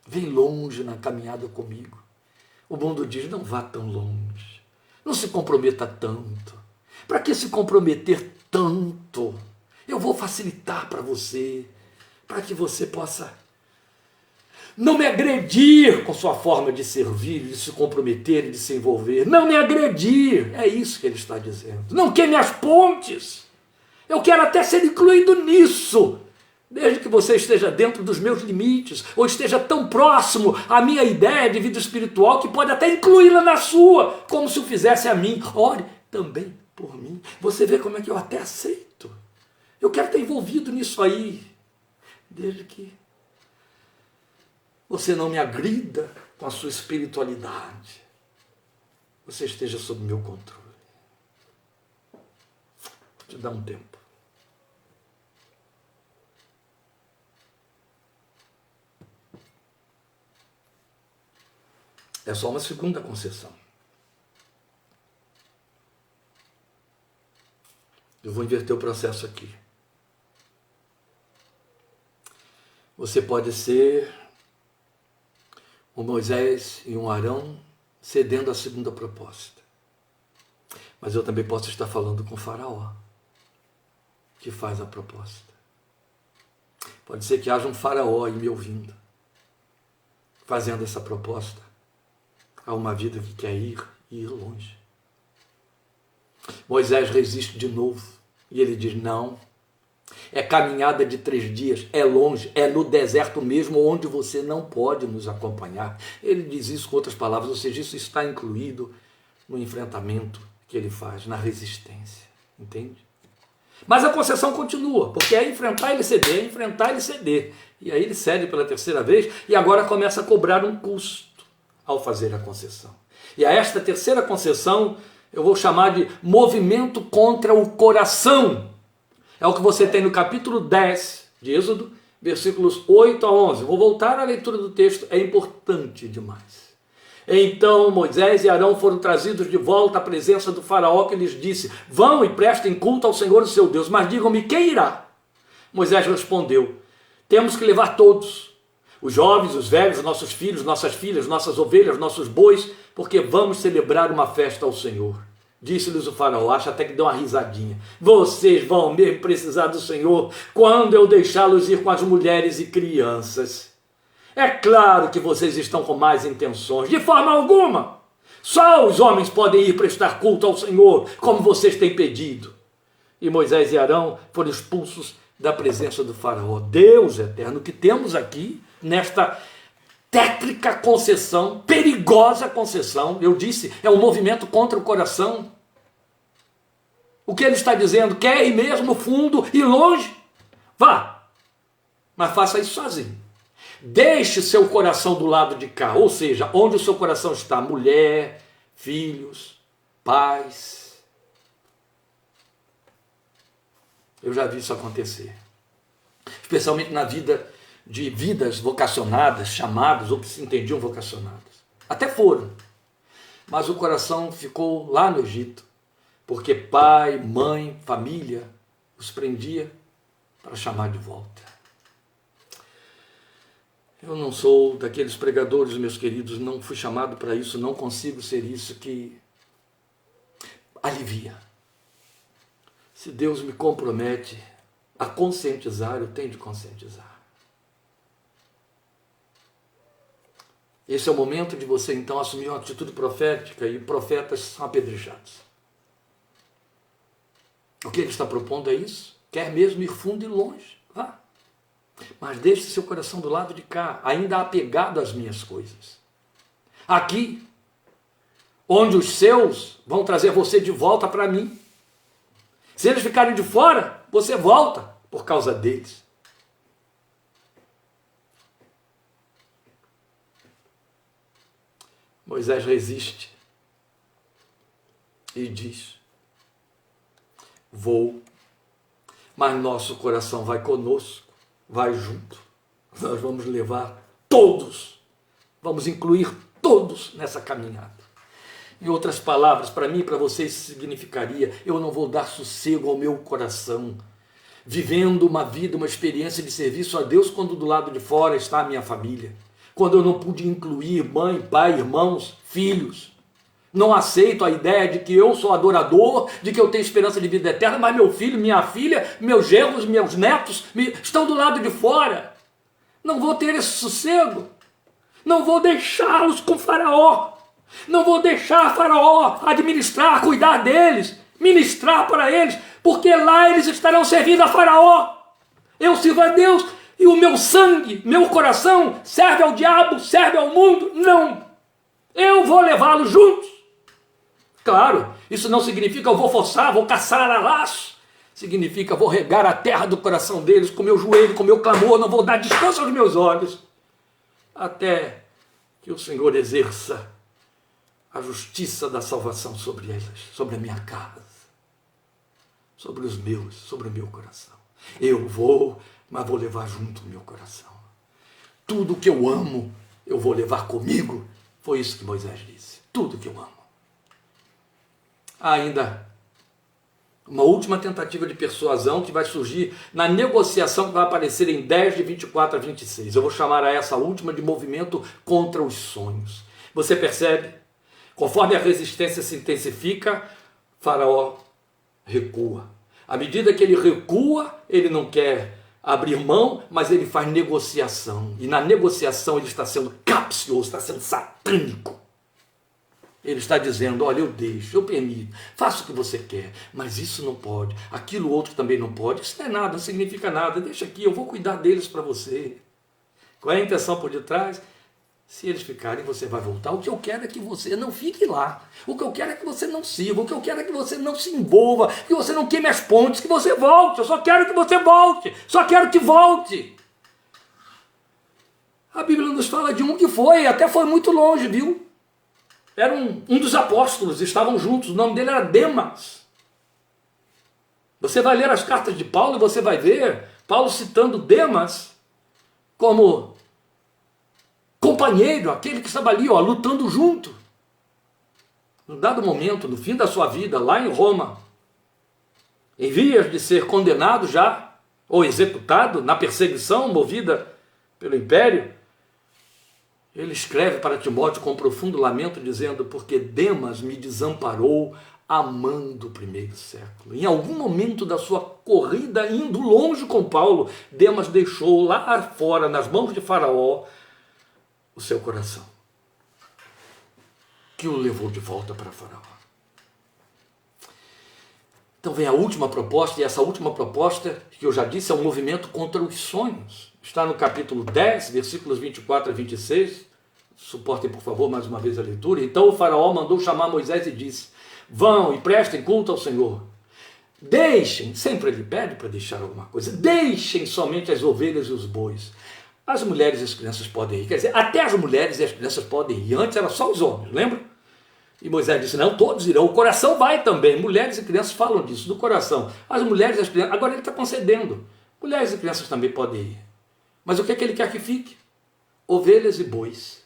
Vem longe na caminhada comigo. O mundo diz: não vá tão longe. Não se comprometa tanto. Para que se comprometer tanto? Eu vou facilitar para você, para que você possa não me agredir com sua forma de servir, de se comprometer, de se envolver. Não me agredir, é isso que ele está dizendo. Não queime as pontes. Eu quero até ser incluído nisso, desde que você esteja dentro dos meus limites, ou esteja tão próximo à minha ideia de vida espiritual que pode até incluí-la na sua, como se o fizesse a mim. Ore também por mim. Você vê como é que eu até aceito. Eu quero estar envolvido nisso aí, desde que você não me agrida com a sua espiritualidade. Você esteja sob meu controle. Vou te dar um tempo. É só uma segunda concessão. Eu vou inverter o processo aqui. Você pode ser um Moisés e um Arão cedendo à segunda proposta. Mas eu também posso estar falando com o Faraó, que faz a proposta. Pode ser que haja um Faraó aí me ouvindo, fazendo essa proposta a uma vida que quer ir longe. Moisés resiste de novo e ele diz: não, é caminhada de 3 dias, é longe, é no deserto mesmo, onde você não pode nos acompanhar. Ele diz isso com outras palavras, ou seja, isso está incluído no enfrentamento que ele faz, na resistência, entende? Mas a concessão continua, porque é enfrentar ele ceder, é enfrentar ele ceder. E aí ele cede pela 3ª vez e agora começa a cobrar um custo ao fazer a concessão. E a esta 3ª concessão eu vou chamar de movimento contra o coração. É o que você tem no capítulo 10 de Êxodo, versículos 8 a 11. Vou voltar à leitura do texto, é importante demais. Então Moisés e Arão foram trazidos de volta à presença do faraó, que lhes disse: vão e prestem culto ao Senhor, o seu Deus, mas digam-me, quem irá? Moisés respondeu: temos que levar todos, os jovens, os velhos, nossos filhos, nossas filhas, nossas ovelhas, nossos bois, porque vamos celebrar uma festa ao Senhor. Disse-lhes o faraó, acho até que deu uma risadinha: vocês vão mesmo precisar do Senhor quando eu deixá-los ir com as mulheres e crianças. É claro que vocês estão com más intenções, de forma alguma. Só os homens podem ir prestar culto ao Senhor, como vocês têm pedido. E Moisés e Arão foram expulsos da presença do faraó. Deus eterno, que temos aqui nesta tétrica concessão, perigosa concessão, eu disse, é um movimento contra o coração. O que ele está dizendo? Quer ir mesmo fundo e longe? Vá, mas faça isso sozinho. Deixe seu coração do lado de cá, ou seja, onde o seu coração está, mulher, filhos, pais. Eu já vi isso acontecer, especialmente na vida de vidas vocacionadas, chamadas, ou que se entendiam vocacionadas. Até foram, mas o coração ficou lá no Egito, porque pai, mãe, família os prendia para chamar de volta. Eu não sou daqueles pregadores, meus queridos, não fui chamado para isso, não consigo ser isso que alivia. Se Deus me compromete a conscientizar, eu tenho de conscientizar. Esse é o momento de você, então, assumir uma atitude profética, e profetas são apedrejados. O que ele está propondo é isso. Quer mesmo ir fundo e longe? Vá. Mas deixe seu coração do lado de cá, ainda apegado às minhas coisas. Aqui, onde os seus vão trazer você de volta para mim. Se eles ficarem de fora, você volta por causa deles. Moisés resiste e diz: vou, mas nosso coração vai conosco, vai junto. Nós vamos levar todos, vamos incluir todos nessa caminhada. Em outras palavras, para mim e para vocês significaria: eu não vou dar sossego ao meu coração, vivendo uma vida, uma experiência de serviço a Deus, quando do lado de fora está a minha família, quando eu não pude incluir mãe, pai, irmãos, filhos. Não aceito a ideia de que eu sou adorador, de que eu tenho esperança de vida eterna, mas meu filho, minha filha, meus genros, meus netos estão do lado de fora. Não vou ter esse sossego. Não vou deixá-los com Faraó. Não vou deixar Faraó administrar, cuidar deles, ministrar para eles, porque lá eles estarão servindo a Faraó. Eu sirvo a Deus e o meu sangue, meu coração serve ao diabo, serve ao mundo? Não. Eu vou levá-los juntos. Claro, isso não significa eu vou forçar, vou caçar a laço. Significa vou regar a terra do coração deles com meu joelho, com meu clamor, não vou dar descanso aos meus olhos, até que o Senhor exerça a justiça da salvação sobre eles, sobre a minha casa, sobre os meus, sobre o meu coração. Eu vou, mas vou levar junto o meu coração. Tudo que eu amo, eu vou levar comigo. Foi isso que Moisés disse. Tudo que eu amo. Há ainda uma última tentativa de persuasão que vai surgir na negociação que vai aparecer em 10 de 24 a 26. Eu vou chamar a essa última de movimento contra os sonhos. Você percebe? Conforme a resistência se intensifica, Faraó recua. À medida que ele recua, ele não quer abrir mão, mas ele faz negociação. E na negociação ele está sendo capcioso, está sendo satânico. Ele está dizendo: olha, eu deixo, eu permito, faço o que você quer, mas isso não pode, aquilo outro também não pode, isso não é nada, não significa nada, deixa aqui, eu vou cuidar deles para você. Qual é a intenção por detrás? Se eles ficarem, você vai voltar. O que eu quero é que você não fique lá. O que eu quero é que você não sirva. O que eu quero é que você não se envolva, que você não queime as pontes, que você volte. Eu só quero que você volte. Só quero que volte. A Bíblia nos fala de um que foi, até foi muito longe, viu? Era um dos apóstolos, estavam juntos. O nome dele era Demas. Você vai ler as cartas de Paulo e você vai ver Paulo citando Demas como companheiro, aquele que estava ali, lutando junto. Num dado momento, no fim da sua vida, lá em Roma, em vias de ser condenado já, ou executado na perseguição movida pelo império, ele escreve para Timóteo com profundo lamento, dizendo: porque Demas me desamparou amando o primeiro século. Em algum momento da sua corrida, indo longe com Paulo, Demas deixou lá fora, nas mãos de Faraó, o seu coração, que o levou de volta para Faraó. Então vem a última proposta, e essa última proposta, que eu já disse, é um movimento contra os sonhos. Está no capítulo 10, versículos 24 a 26. Suportem, por favor, mais uma vez a leitura. Então o Faraó mandou chamar Moisés e disse: vão e prestem culto ao Senhor. Deixem, sempre ele pede para deixar alguma coisa, deixem somente as ovelhas e os bois. As mulheres e as crianças podem ir. Quer dizer, até as mulheres e as crianças podem ir. Antes era só os homens, lembra? E Moisés disse: não, todos irão. O coração vai também. Mulheres e crianças falam disso, do coração. As mulheres e as crianças. Agora ele está concedendo. Mulheres e crianças também podem ir. Mas o que é que ele quer que fique? Ovelhas e bois.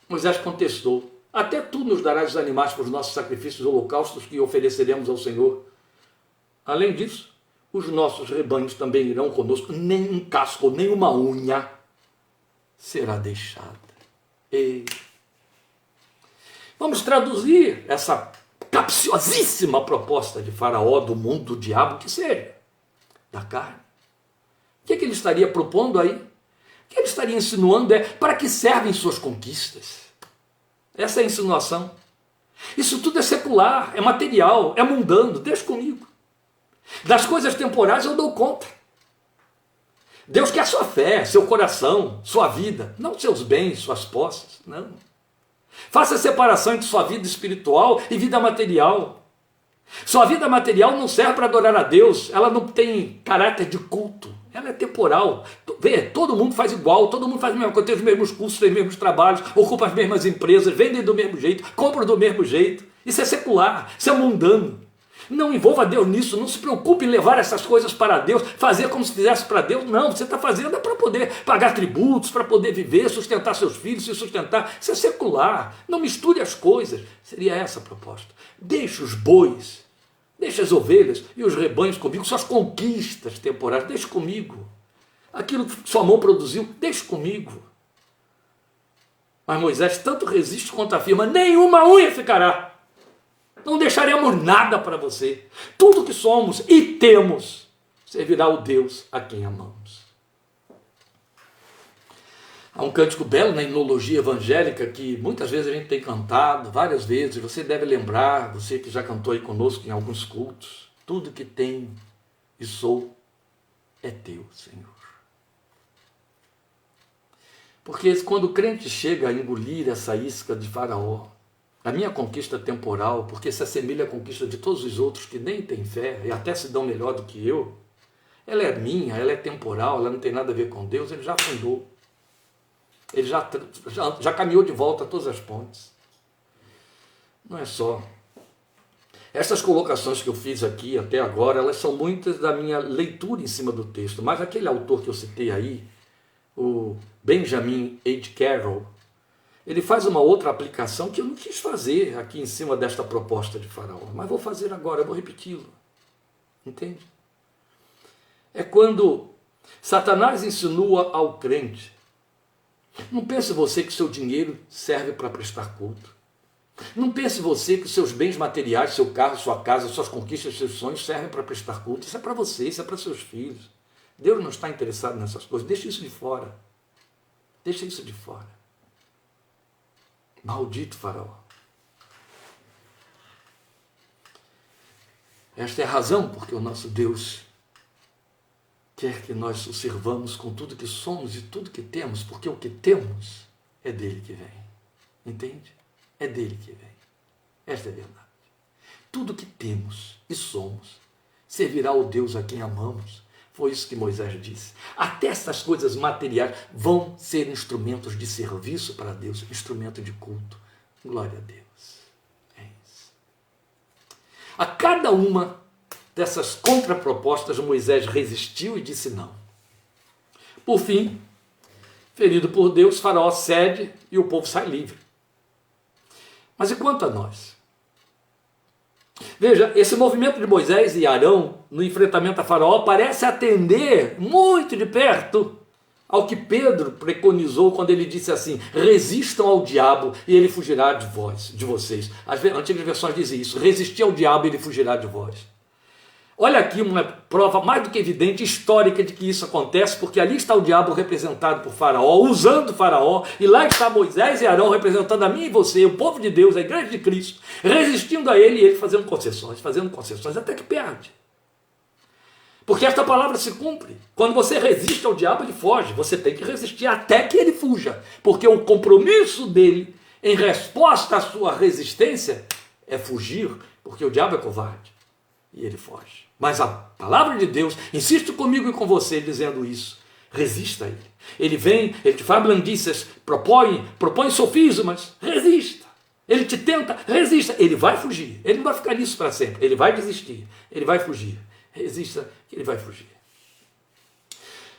Moisés contestou: até tu nos darás os animais para os nossos sacrifícios holocaustos que ofereceremos ao Senhor. Além disso, os nossos rebanhos também irão conosco, nem um casco, nem uma unha será deixada. E vamos traduzir essa capciosíssima proposta de Faraó, do mundo, do diabo, que seja da carne. O que ele estaria propondo aí? O que ele estaria insinuando é: para que servem suas conquistas? Essa é a insinuação. Isso tudo é secular, é material, é mundano, deixa comigo. Das coisas temporais eu dou conta. Deus quer sua fé, seu coração, sua vida, não seus bens, suas posses, não. Faça a separação entre sua vida espiritual e vida material. Sua vida material não serve para adorar a Deus, ela não tem caráter de culto, ela é temporal. Vê, todo mundo faz igual, todo mundo faz a mesma coisa, tem os mesmos cursos, tem os mesmos trabalhos, ocupa as mesmas empresas, vendem do mesmo jeito, compram do mesmo jeito. Isso é secular, isso é mundano. Não envolva Deus nisso, não se preocupe em levar essas coisas para Deus, fazer como se fizesse para Deus. Não, você está fazendo é para poder pagar tributos, para poder viver, sustentar seus filhos, se sustentar. Isso é secular, não misture as coisas. Seria essa a proposta. Deixe os bois, deixe as ovelhas e os rebanhos comigo, suas conquistas temporárias, deixe comigo. Aquilo que sua mão produziu, deixe comigo. Mas Moisés tanto resiste quanto afirma, nenhuma unha ficará. Não deixaremos nada para você. Tudo que somos e temos servirá ao Deus a quem amamos. Há um cântico belo na himnologia evangélica que muitas vezes a gente tem cantado, várias vezes. Você deve lembrar, você que já cantou aí conosco em alguns cultos. Tudo que tenho e sou é teu, Senhor. Porque quando o crente chega a engolir essa isca de Faraó, a minha conquista temporal, porque se assemelha à conquista de todos os outros que nem têm fé e até se dão melhor do que eu, ela é minha, ela é temporal, ela não tem nada a ver com Deus, ele já afundou. Ele já caminhou de volta a todas as pontes. Não é só. Essas colocações que eu fiz aqui até agora, elas são muitas da minha leitura em cima do texto, mas aquele autor que eu citei aí, o Benjamin H. Carroll, ele faz uma outra aplicação que eu não quis fazer aqui em cima desta proposta de Faraó, mas vou fazer agora, eu vou repeti-lo. Entende? É quando Satanás insinua ao crente, não pense você que seu dinheiro serve para prestar culto. Não pense você que os seus bens materiais, seu carro, sua casa, suas conquistas, seus sonhos servem para prestar culto. Isso é para você, isso é para seus filhos. Deus não está interessado nessas coisas. Deixa isso de fora. Deixa isso de fora. Maldito Faraó. Esta é a razão porque o nosso Deus quer que nós o servamos com tudo que somos e tudo que temos, porque o que temos é dele que vem. Entende? É dele que vem. Esta é a verdade. Tudo que temos e somos servirá ao Deus a quem amamos. Foi isso que Moisés disse. Até essas coisas materiais vão ser instrumentos de serviço para Deus, instrumento de culto. Glória a Deus. É isso. A cada uma dessas contrapropostas, Moisés resistiu e disse não. Por fim, ferido por Deus, Faraó cede e o povo sai livre. Mas e quanto a nós? Veja, esse movimento de Moisés e Arão no enfrentamento a Faraó parece atender muito de perto ao que Pedro preconizou quando ele disse assim, resistam ao diabo e ele fugirá de vocês. As antigas versões dizem isso, resistir ao diabo e ele fugirá de vós. Olha aqui uma prova mais do que evidente, histórica, de que isso acontece, porque ali está o diabo representado por Faraó, usando Faraó, e lá está Moisés e Arão representando a mim e você, o povo de Deus, a igreja de Cristo, resistindo a ele e ele fazendo concessões, até que perde. Porque esta palavra se cumpre. Quando você resiste ao diabo, ele foge. Você tem que resistir até que ele fuja, porque o compromisso dele, em resposta à sua resistência, é fugir, porque o diabo é covarde. E ele foge. Mas a palavra de Deus insiste comigo e com você dizendo isso. Resista a ele. Ele vem, ele te faz blandícias, propõe sofismas, resista. Ele te tenta, resista. Ele vai fugir. Ele não vai ficar nisso para sempre. Ele vai desistir. Ele vai fugir. Resista que ele vai fugir.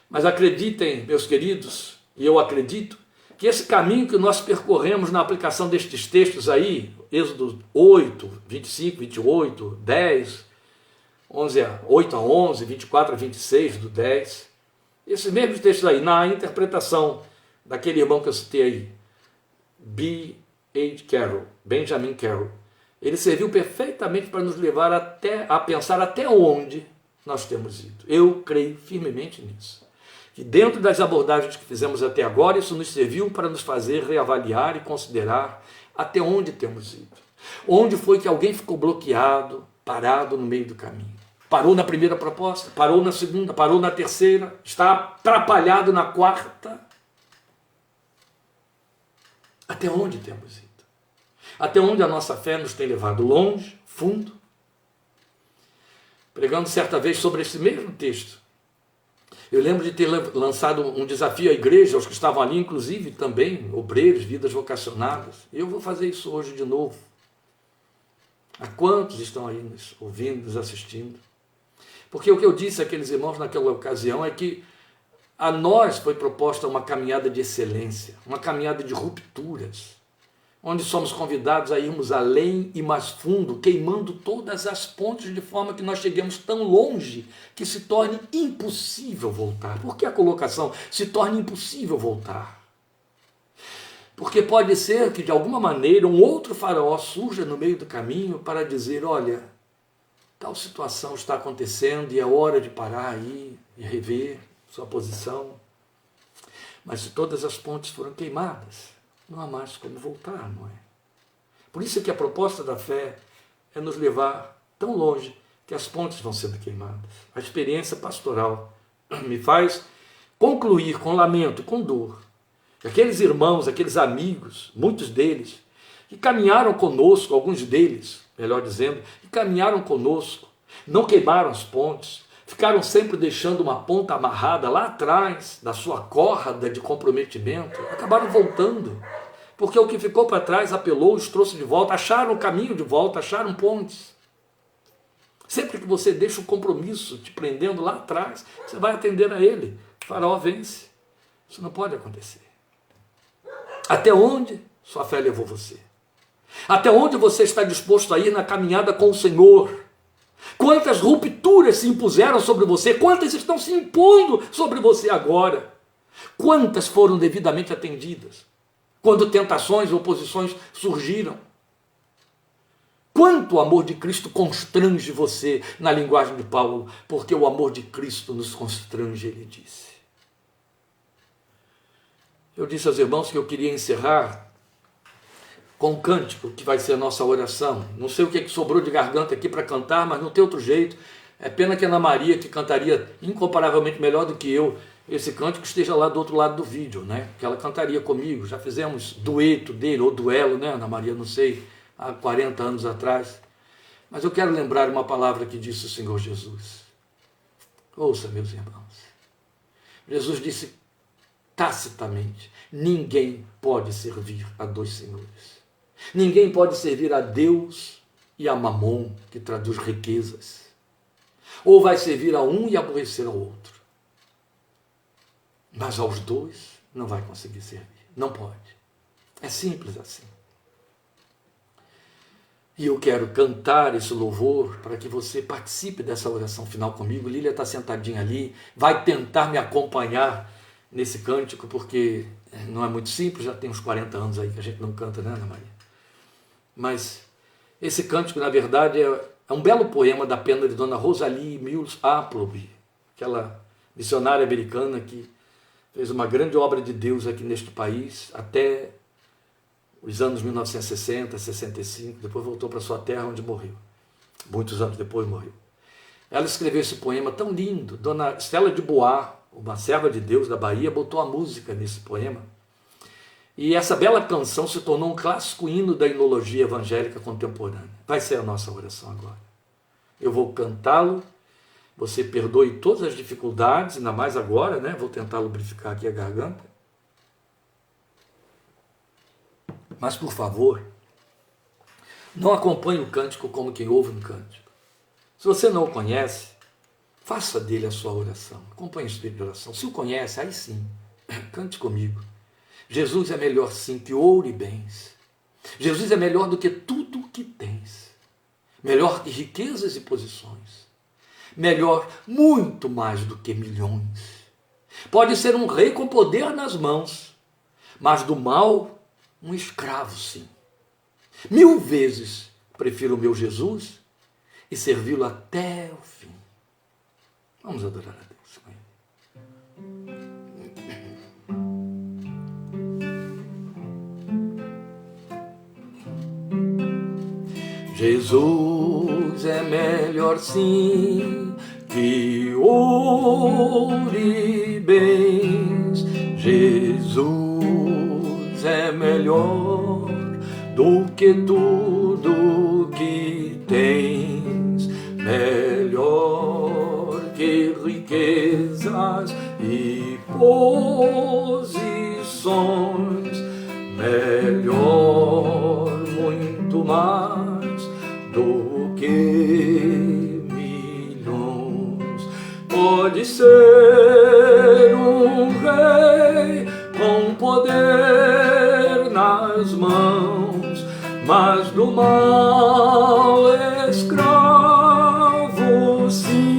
Mas acreditem, meus queridos, e eu acredito, que esse caminho que nós percorremos na aplicação destes textos aí, Êxodo 8, 25, 28, 10... 8 a 11, 24 a 26 do 10, esses mesmos textos aí, na interpretação daquele irmão que eu citei aí, Benjamin Carroll, ele serviu perfeitamente para nos levar a pensar até onde nós temos ido. Eu creio firmemente nisso. Que dentro das abordagens que fizemos até agora, isso nos serviu para nos fazer reavaliar e considerar até onde temos ido. Onde foi que alguém ficou bloqueado, parado no meio do caminho. Parou na primeira proposta, parou na segunda, parou na terceira, está atrapalhado na quarta. Até onde temos ido? Até onde a nossa fé nos tem levado? Longe, fundo? Pregando certa vez sobre esse mesmo texto, Eu lembro de ter lançado um desafio à igreja, aos que estavam ali, inclusive também, obreiros, vidas vocacionadas. E eu vou fazer isso hoje de novo. A quantos estão aí nos ouvindo, nos assistindo? Porque o que eu disse àqueles irmãos naquela ocasião é que a nós foi proposta uma caminhada de excelência, uma caminhada de rupturas, onde somos convidados a irmos além e mais fundo, queimando todas as pontes de forma que nós cheguemos tão longe que se torne impossível voltar. Por que a colocação se torne impossível voltar? Porque pode ser que de alguma maneira um outro faraó surja no meio do caminho para dizer, olha, tal situação está acontecendo e é hora de parar aí e rever sua posição. Mas se todas as pontes foram queimadas, não há mais como voltar, não é? Por isso é que a proposta da fé é nos levar tão longe que as pontes vão sendo queimadas. A experiência pastoral me faz concluir com lamento, com dor, que aqueles irmãos, aqueles amigos, muitos deles, que caminharam conosco, alguns deles, melhor dizendo, que caminharam conosco, não queimaram as pontes, ficaram sempre deixando uma ponta amarrada lá atrás da sua corda de comprometimento, acabaram voltando, porque o que ficou para trás apelou, os trouxe de volta, acharam o caminho de volta, acharam pontes. Sempre que você deixa o compromisso te prendendo lá atrás, você vai atender a ele. O faraó vence. Isso não pode acontecer. Até onde sua fé levou você? Até onde você está disposto a ir na caminhada com o Senhor? Quantas rupturas se impuseram sobre você? Quantas estão se impondo sobre você agora? Quantas foram devidamente atendidas? Quando tentações e oposições surgiram? Quanto o amor de Cristo constrange você, na linguagem de Paulo? Porque o amor de Cristo nos constrange, ele disse. Eu disse aos irmãos que eu queria encerrar com um cântico que vai ser a nossa oração. Não sei o que sobrou de garganta aqui para cantar, mas não tem outro jeito. É pena que a Ana Maria, que cantaria incomparavelmente melhor do que eu, esse cântico esteja lá do outro lado do vídeo, né? Que ela cantaria comigo. Já fizemos dueto dele, ou duelo, né, Ana Maria? Não sei, há 40 anos atrás. Mas eu quero lembrar uma palavra que disse o Senhor Jesus. Ouça, meus irmãos. Jesus disse tacitamente: ninguém pode servir a dois senhores. Ninguém pode servir a Deus e a Mamon, que traduz riquezas. Ou vai servir a um e aborrecer ao outro. Mas aos dois não vai conseguir servir. Não pode. É simples assim. E eu quero cantar esse louvor para que você participe dessa oração final comigo. Lília está sentadinha ali, vai tentar me acompanhar nesse cântico, porque não é muito simples, já tem uns 40 anos aí que a gente não canta, né, Ana Maria? Mas esse cântico, na verdade, é um belo poema da pena de Dona Rosalie Mills Appleby, aquela missionária americana que fez uma grande obra de Deus aqui neste país, até os anos 1960, 65, depois voltou para sua terra, onde morreu. Muitos anos depois morreu. Ela escreveu esse poema tão lindo. Dona Estela de Bois, uma serva de Deus da Bahia, botou a música nesse poema. E essa bela canção se tornou um clássico hino da hinologia evangélica contemporânea. Vai ser a nossa oração agora. Eu vou cantá-lo, você perdoe todas as dificuldades, ainda mais agora, né? Vou tentar lubrificar aqui a garganta. Mas, por favor, não acompanhe o cântico como quem ouve um cântico. Se você não o conhece, faça dele a sua oração. Acompanhe o espírito de oração. Se o conhece, aí sim, cante comigo. Jesus é melhor sim que ouro e bens. Jesus é melhor do que tudo o que tens. Melhor que riquezas e posições. Melhor muito mais do que milhões. Pode ser um rei com poder nas mãos, mas do mal um escravo, sim. 1000 vezes prefiro o meu Jesus e servi-lo até o fim. Vamos adorar a Deus com ele. Jesus é melhor sim que ouro e bens. Jesus é melhor do que tudo que tens, melhor que riquezas posições, melhor, muito mais do que milhões. Pode ser um rei com poder nas mãos, mas do mal escravo, sim.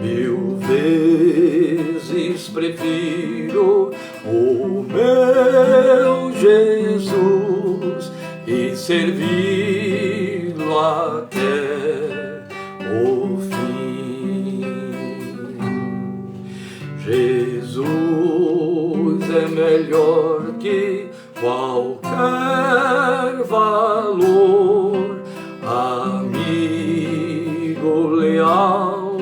1000 vezes prefiro o meu Jesus e servi-lo até o fim. Jesus é melhor que qualquer valor, amigo leal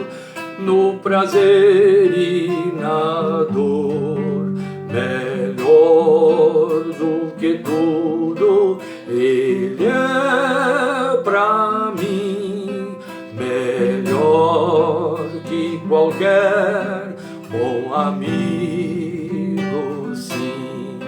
no prazer e na dor, melhor do que tudo Ele é pra mim, melhor que qualquer bom amigo, sim.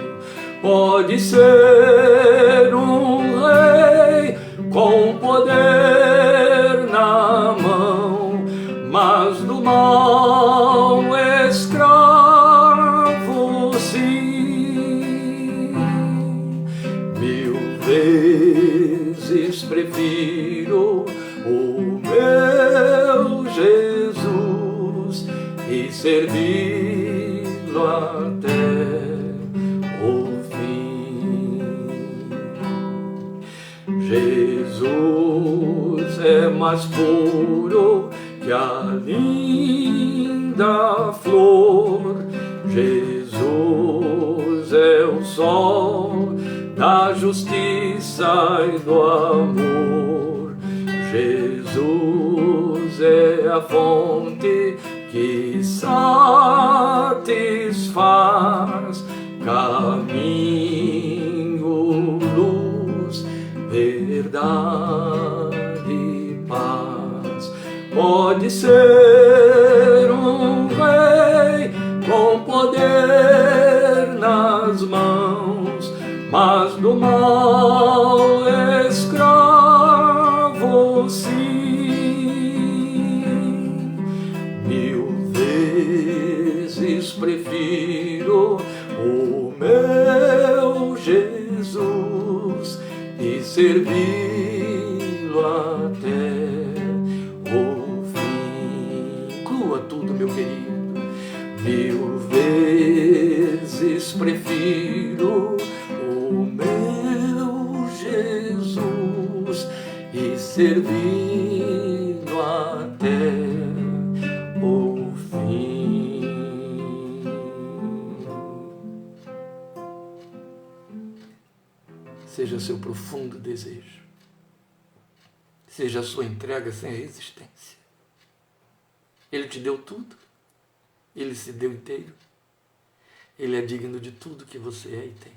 Pode ser um rei com poder na mão, mas do mal escravo, sim. 1000 vezes prefiro o meu Jesus e servi-lo até o fim. Jesus é mais puro que a linda flor. Jesus é o sol da justiça e do amor. Jesus é a fonte que satisfaz, caminho, luz, verdade e paz. Pode ser um rei com poder nas mãos, mas do mal escravo, sim. 1000 vezes prefiro o meu Jesus e servi-lo até o fim. Inclua tudo, meu querido. 1000 vezes prefiro o meu Jesus e servi-lo até o fim. Seja seu profundo desejo, seja a sua entrega sem resistência. Ele te deu tudo, Ele se deu inteiro, Ele é digno de tudo que você é e tem.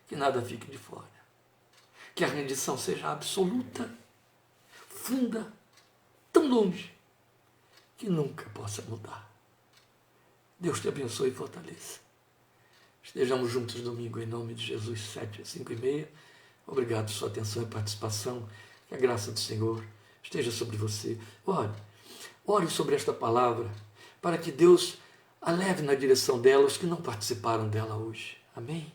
Que nada fique de fora, que a rendição seja absoluta, funda, tão longe, que nunca possa mudar. Deus te abençoe e fortaleça. Estejamos juntos domingo em nome de Jesus, 7 às 5h30. Obrigado por sua atenção e participação. Que a graça do Senhor esteja sobre você. Ore sobre esta palavra para que Deus a leve na direção dela os que não participaram dela hoje. Amém?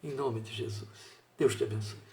Em nome de Jesus. Deus te abençoe.